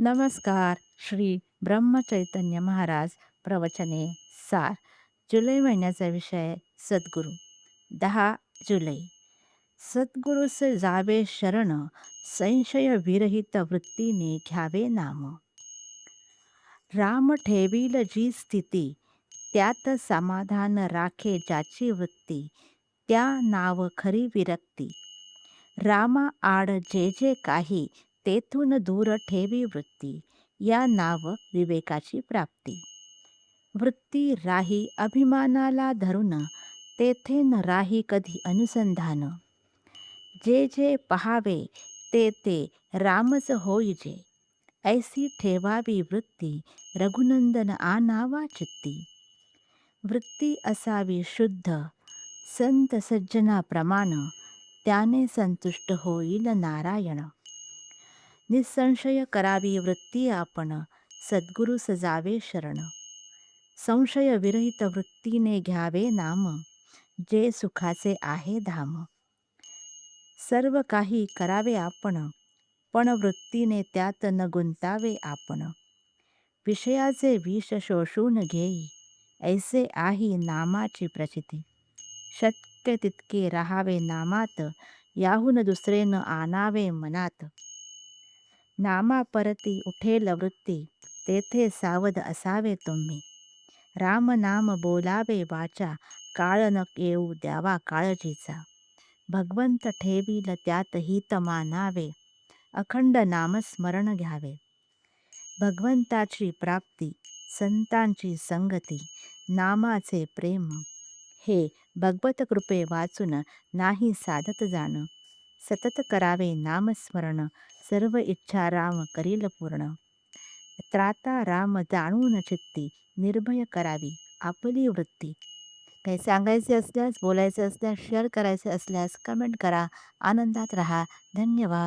नमस्कार. श्री ब्रह्मचैतन्य महाराज प्रवचने सार. जुलै महिन्याचा विषय सद्गुरू. 10 जुलै. सद्गुरूस जावे शरण, संशय विरहित वृत्तीने घ्यावे नाम. राम ठेवील जी स्थिती, त्यात समाधान राखे ज्याची वृत्ती, त्या नाव खरी विरक्ती. रामा आड जे जे काही, तेथून दूर ठेवी वृत्ती, या नाव विवेकाची प्राप्ती. वृत्ती राही अभिमानाला धरून, तेथे न राही कधी अनुसंधान. जे जे पहावे ते ते रामच होईजे, ऐसी ठेवावी वृत्ती, रघुनंदन आनावा चित्ती. वृत्ती असावी शुद्ध, संत सज्जना प्रमाण, त्याने संतुष्ट होईल नारायण. निसंशय करावी वृत्ती आपण, सद्गुरूस जावे शरण. संशय विरहित वृत्तीने घ्यावे नाम, जे सुखाचे आहे धाम. सर्व काही करावे आपण, पण वृत्तीने त्यात न गुंतावे आपण. विषयाचे विष शोषून घेई, ऐसे आहे नामाची प्रचिती. शक्य तितके राहावे नामात, याहून दुसरे न आणावे मनात. नामा परती उठेल वृत्ती, तेथे सावध असावे तुम्ही. राम नाम बोलावे वाचा, काळ न येऊ द्यावा काळजीचा. भगवंत ठेवील त्यात हित मानावे, अखंड नामस्मरण घ्यावे. भगवंताची प्राप्ती, संतांची संगती, नामाचे प्रेम, हे भगवत कृपे वाचून नाही साधत जाण. सतत करावे नामस्मरण, सर्व इच्छा राम करील पूर्ण. त्राता राम जाणून चित्ती, निर्भय करावी आपली वृत्ती. काही सांगायचे असल्यास, बोलायचे असल्यास, शेअर करायचे असल्यास कमेंट करा. आनंदात राहा. धन्यवाद.